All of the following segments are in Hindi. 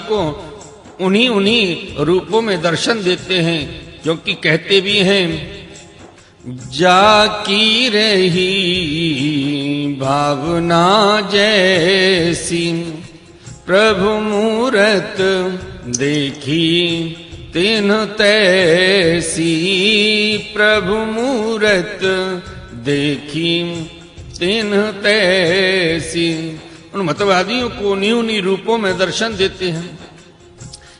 को उन्हीं रूपों में दर्शन देते हैं, क्योंकि कहते भी हैं जाकी रही भावना जैसी, प्रभु मूरत देखी तिन्ह तैसी, प्रभु मूरत देखी तिन्ह तैसी। उन मतवादियों को उन्हीं रूपों में दर्शन देते हैं।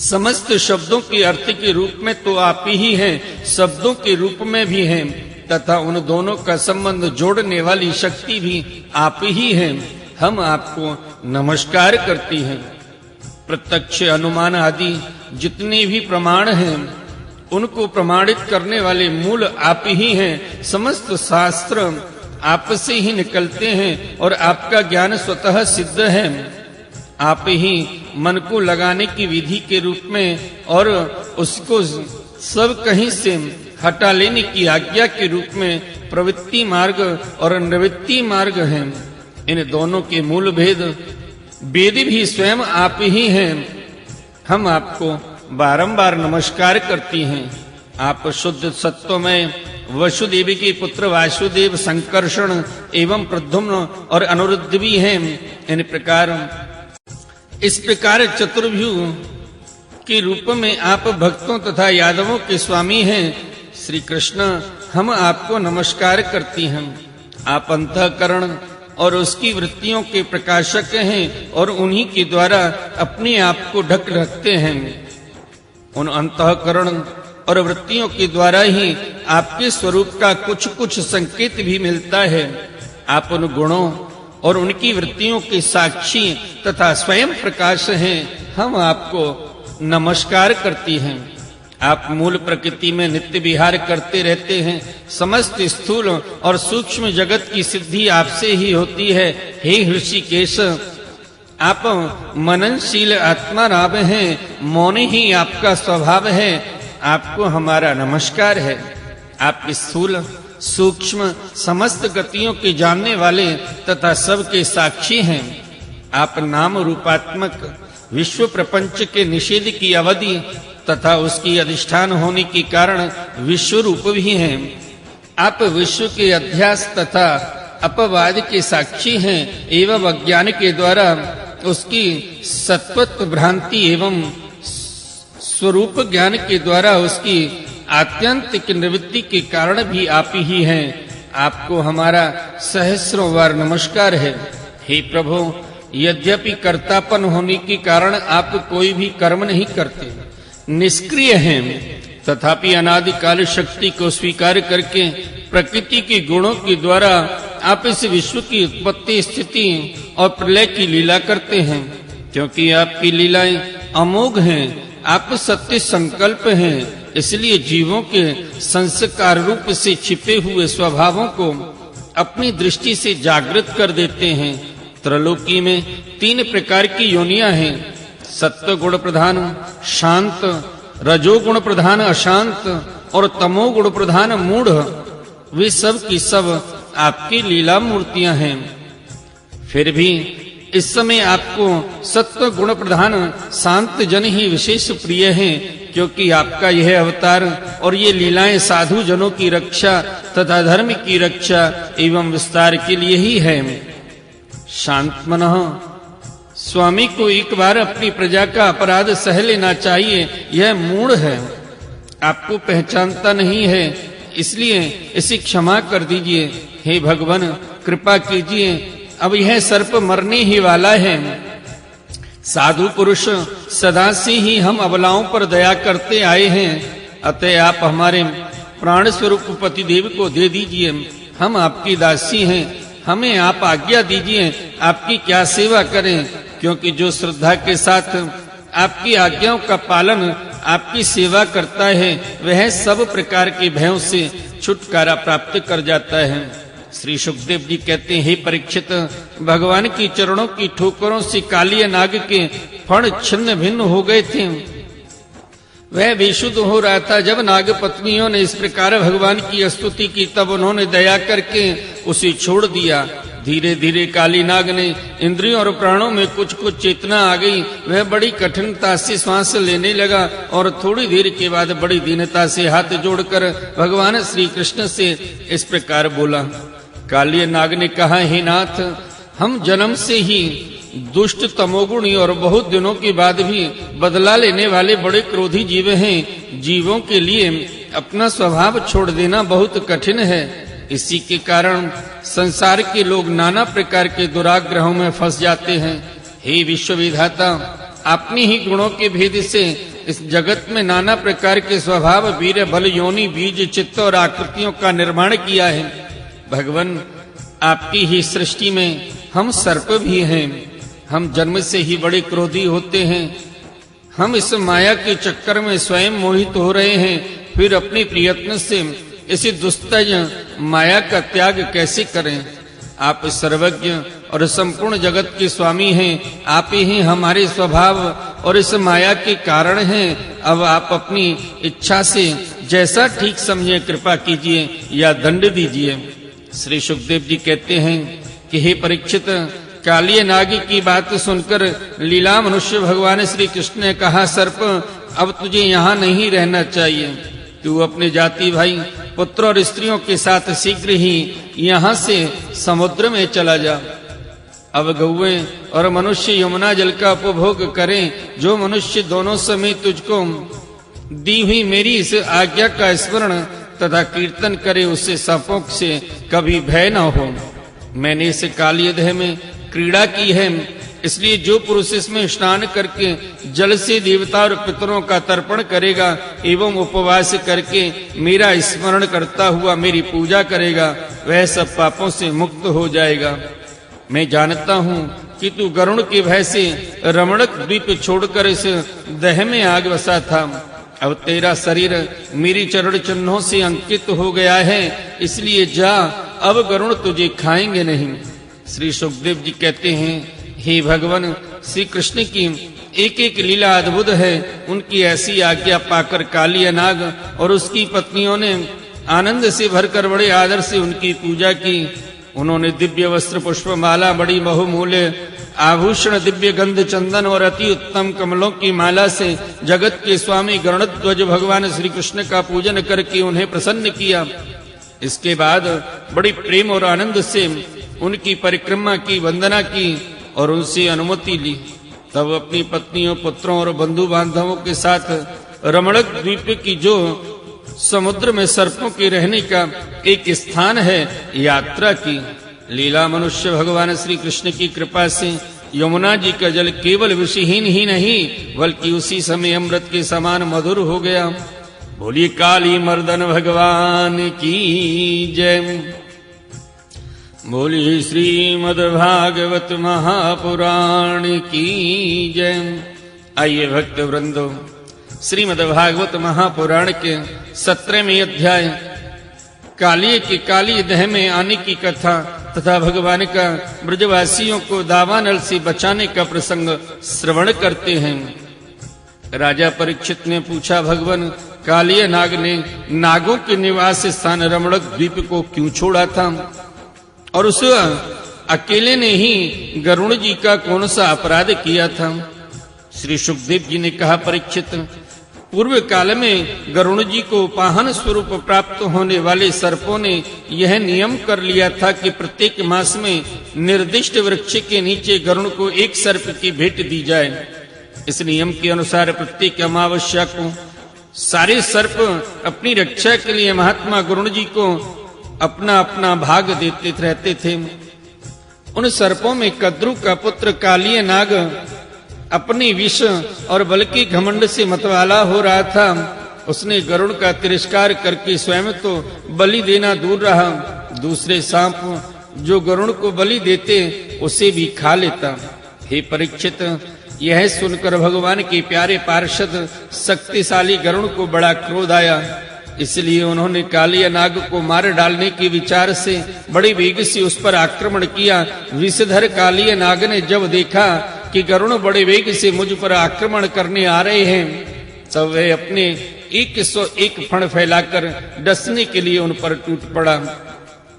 समस्त शब्दों के अर्थ के रूप में तो आप ही हैं, शब्दों के रूप में भी हैं, तथा उन दोनों का संबंध जोड़ने वाली शक्ति भी आप ही हैं। हम आपको नमस्कार करती हैं। प्रत्यक्ष, अनुमान आदि जितने भी प्रमाण हैं उनको प्रमाणित करने वाले मूल आप ही हैं। समस्त शास्त्र आप से ही निकलते हैं और आपका ज्ञान स्वतः सिद्ध है। आप ही मन को लगाने की विधि के रूप में और उसको सब कहीं से हटा लेने की आज्ञा के रूप में प्रवृत्ति मार्ग और निवृत्ति मार्ग हैं। इन दोनों के मूल भेद वेद भी स्वयं आप ही हैं। हम आपको बारंबार नमस्कार करती हैं। आप शुद्ध सत्वमय वसुदेव के पुत्र वासुदेव, संकर्षण एवं प्रद्युम्न और अनिरुद्ध भी हैं। इस प्रकार चतुर्भुज के रूप में आप भक्तों तथा यादवों के स्वामी हैं। श्री कृष्ण, हम आपको नमस्कार करती हैं। आप अंतःकरण और उसकी वृत्तियों के प्रकाशक हैं और उन्हीं के द्वारा अपने आप को ढक रखते हैं। उन अंतःकरण और वृत्तियों के द्वारा ही आपके स्वरूप का कुछ संकेत भी मिलता है। आप उन गुणों और उनकी वृत्तियों के साक्षी तथा स्वयं प्रकाश हैं। हम आपको नमस्कार करती हैं। आप मूल प्रकृति में नित्य विहार करते रहते हैं। समस्त स्थूल और सूक्ष्म जगत की सिद्धि आपसे ही होती है। हे ऋषिकेश, आप मननशील आत्मा राम हैं। मौन ही आपका स्वभाव है। आपको हमारा नमस्कार है। आप स्थूल सूक्ष्म समस्त गतियों के जानने वाले तथा सबके साक्षी हैं। आप नाम रूपात्मक विश्व प्रपंच के निषेध की अवधि तथा उसकी अधिष्ठान होने के कारण विश्व रूप भी हैं। आप विश्व के अध्यास तथा अपवाद के साक्षी हैं एवं अज्ञान के द्वारा उसकी सत्वत्व भ्रांति एवं स्वरूप ज्ञान के द्वारा उसकी आत्यंतिक निवृत्ति के कारण भी आप ही हैं। आपको हमारा सहस्रों बार नमस्कार है। हे प्रभु, यद्यपि कर्तापन होने के कारण आप कोई भी कर्म नहीं करते, निष्क्रिय हैं, तथापि अनादि काल शक्ति को स्वीकार करके प्रकृति के गुणों के द्वारा आप इस विश्व की उत्पत्ति, स्थिति और प्रलय की लीला करते हैं। क्योंकि आपकी लीलाएं अमोघ हैं, आप सत्य संकल्प हैं, इसलिए जीवों के संस्कार रूप से छिपे हुए स्वभावों को अपनी दृष्टि से जागृत कर देते हैं। त्रैलोकी में 3 प्रकार की योनियां हैं: सत्व गुण प्रधान शांत, रजोगुण प्रधान अशांत और तमोगुण प्रधान मूढ़। वे सब की सब आपकी लीला मूर्तियां हैं। फिर भी इस समय आपको सत्व गुण प्रधान शांत जन ही विशेष प्रिय हैं, क्योंकि आपका यह अवतार और ये लीलाएं साधु जनों की रक्षा तथा धर्म की रक्षा एवं विस्तार के लिए ही है। शांत मनः, स्वामी को एक बार अपनी प्रजा का अपराध सह लेना चाहिए। यह मूढ़ है, आपको पहचानता नहीं है, इसलिए इसे क्षमा कर दीजिए। हे भगवान, कृपा कीजिए, अब यह सर्प मरने ही वाला है। साधु पुरुष सदा से ही हम अबलाओं पर दया करते आए हैं, अतः आप हमारे प्राण स्वरूप पतिदेव को दे दीजिए। हम आपकी दासी हैं, हमें आप आज्ञा दीजिए, आपकी क्या सेवा करें, क्योंकि जो श्रद्धा के साथ आपकी आज्ञाओं का पालन, आपकी सेवा करता है, वह सब प्रकार के भयों से छुटकारा प्राप्त कर जाता है। श्री सुखदेव जी कहते हैं, हे परीक्षित, भगवान की चरणों की ठोकरों से कालिय नाग के फण छिन्न भिन्न हो गए थे। वह बेशुद्ध हो रहा था। जब नाग पत्नियों ने इस प्रकार भगवान की स्तुति की, तब उन्होंने दया करके उसे छोड़ दिया। धीरे धीरे काली नाग ने इंद्रियों और प्राणों में कुछ कुछ चेतना आ गई। वह बड़ी कठिनता से श्वास लेने लगा और थोड़ी देर के बाद बड़ी दीनता से हाथ जोड़कर भगवान श्री कृष्ण से इस प्रकार बोला। काली नाग ने कहा, हे नाथ, हम जन्म से ही दुष्ट तमोगुणी और बहुत दिनों के बाद भी बदला लेने वाले बड़े क्रोधी जीव हैं। जीवों के लिए अपना स्वभाव छोड़ देना बहुत कठिन है। इसी के कारण संसार के लोग नाना प्रकार के दुराग्रहों में फंस जाते हैं। हे विश्व विधाता, अपनी ही गुणों के भेद से इस जगत में नाना प्रकार के स्वभाव, वीर, बल, योनि, बीज, चित्त और आकृतियों का निर्माण किया है। भगवान, आपकी ही सृष्टि में हम सर्प भी हैं। हम जन्म से ही बड़े क्रोधी होते हैं। हम इस माया के चक्कर में स्वयं मोहित हो रहे हैं, फिर अपने प्रयत्न से इसी दुस्तज माया का त्याग कैसे करें? आप सर्वज्ञ और संपूर्ण जगत के स्वामी हैं। आप ही हमारे स्वभाव और इस माया के कारण हैं। अब आप अपनी इच्छा से जैसा ठीक समझे कृपा कीजिए या दंड दीजिए। श्री सुखदेव जी कहते हैं कि हे परीक्षित, कालिय नाग की बात सुनकर लीला मनुष्य भगवान श्री कृष्ण ने कहा, सर्प, अब तुझे यहाँ नहीं रहना चाहिए। तू अपने जाति भाई, पुत्र और स्त्रियों के साथ शीघ्र ही यहाँ से समुद्र में चला जा। अब गौएं और मनुष्य यमुना जल का उपभोग करें। जो मनुष्य दोनों समय तुझको दी हुई मेरी इस आज्ञा का स्मरण तथा कीर्तन करे, उससे सांपों से कभी भय न हो। मैंने इस कालियदेह में क्रीड़ा की है, इसलिए जो पुरुष इसमें स्नान करके जल से देवता और पितरों का तर्पण करेगा एवं उपवास करके मेरा स्मरण करता हुआ मेरी पूजा करेगा, वह सब पापों से मुक्त हो जाएगा। मैं जानता हूँ कि तू गरुण के भय से रमणक द्वीप छोड़कर इस दह में आग बसा था। अब तेरा शरीर मेरी चरण चिन्हों से अंकित हो गया है, इसलिए जा, अब गरुण तुझे खाएंगे नहीं। श्री सुखदेव जी कहते हैं, हे भगवान, श्री कृष्ण की एक एक लीला अद्भुत है। उनकी ऐसी आज्ञा पाकर कालिय नाग और उसकी पत्नियों ने आनंद से भरकर बड़े आदर से उनकी पूजा की। उन्होंने दिव्य वस्त्र, पुष्पमाला, बड़ी बहुमूल्य आभूषण, दिव्य गंध, चंदन और अति उत्तम कमलों की माला से जगत के स्वामी गरुड़ध्वज भगवान श्री कृष्ण का पूजन करके उन्हें प्रसन्न किया। इसके बाद बड़ी प्रेम और आनंद से उनकी परिक्रमा की, वंदना की और उनसे अनुमति ली। तब अपनी पत्नियों, पुत्रों और बंधु बांधवों के साथ रमणक द्वीप की, जो समुद्र में सर्पों के रहने का एक स्थान है, यात्रा की। लीला मनुष्य भगवान श्री कृष्ण की कृपा से यमुना जी का जल केवल विषहीन ही नहीं बल्कि उसी समय अमृत के समान मधुर हो गया। बोलिए काली मर्दन भगवान की जय। बोलिए श्रीमद् भागवत महापुराण की जय। आइए भक्त वृंदो, श्रीमद् भागवत महापुराण के 17वें अध्याय कालिय के काली देह में आने की कथा तथा भगवान का ब्रजवासियों को दावानल से बचाने का प्रसंग श्रवण करते हैं। राजा परीक्षित ने पूछा, भगवान, कालिय नाग ने नागों के निवास स्थान रमणक द्वीप को क्यों छोड़ा था और उस अकेले ने ही गरुण जी का कौन सा अपराध किया था? श्री सुखदेव जी ने कहा, परीक्षित, पूर्व काल में गरुण जी को पाहन स्वरूप प्राप्त होने वाले सर्पों ने यह नियम कर लिया था कि प्रत्येक मास में निर्दिष्ट वृक्ष के नीचे गरुण को एक सर्प की भेंट दी जाए। इस नियम के अनुसार प्रत्येक अमावस्या को सारे सर्प अपनी रक्षा के लिए महात्मा गरुण जी को अपना अपना भाग देते रहते थे। उन सर्पों में कद्रु का पुत्र कालिय नाग अपनी विष और बल की घमंड से मतवाला हो रहा था। उसने गरुड़ का तिरस्कार करके स्वयं तो बलि देना दूर रहा, दूसरे सांप जो गरुड़ को बलि देते उसे भी खा लेता। हे परीक्षित, यह सुनकर भगवान के प्यारे पार्षद शक्तिशाली गरुड़ को बड़ा क्रोध आया। इसलिए उन्होंने कालिय नाग को मार डालने के विचार से बड़े वेग से उस पर आक्रमण किया। विषधर कालिय नाग ने जब देखा कि गरुड़ बड़े वेग से मुझ पर आक्रमण करने आ रहे हैं, तब वह अपने 101 फण फैलाकर डसने के लिए उन पर टूट पड़ा।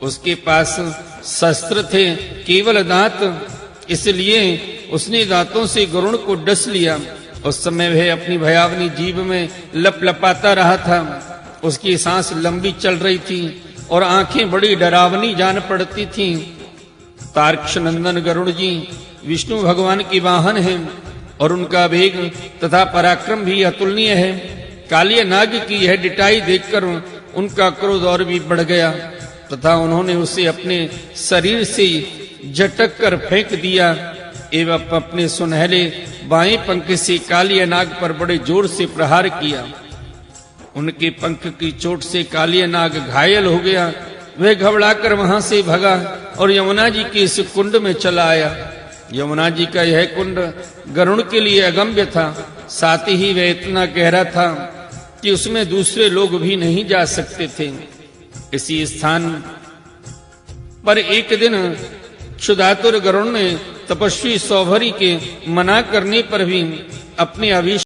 उसके पास शस्त्र थे केवल दांत, इसलिए उसने दांतों से गरुड़ को डस लिया। उस समय वह अपनी भयावनी जीभ में लपलपाता रहा था। उसकी सांस लंबी चल रही थी और आंखें बड़ी डरावनी जान पड़ती थीं। तार्क्ष नंदन गरुड़ जी विष्णु भगवान की वाहन हैं और उनका वेग तथा पराक्रम भी अतुलनीय है। कालिय नाग की यह डिटाई देखकर उनका क्रोध और भी बढ़ गया तथा उन्होंने उसे अपने शरीर से झटक कर फेंक दिया एवं अपने सुनहले बाएं पंख से कालिय नाग पर बड़े जोर से प्रहार किया। उनके पंख की चोट से कालिय नाग घायल हो गया। वह घबराकर वहां से भगा और यमुना जी के इस कुंड में चला आया। यमुना जी का यह कुंड गरुड़ के लिए अगम्य था, साथ ही वह इतना गहरा था कि उसमें दूसरे लोग भी नहीं जा सकते थे। इसी स्थान पर एक दिन क्षुधातुर गरुड़ ने तपस्वी सौभरी के मना करने पर भी अपने अभीष्ट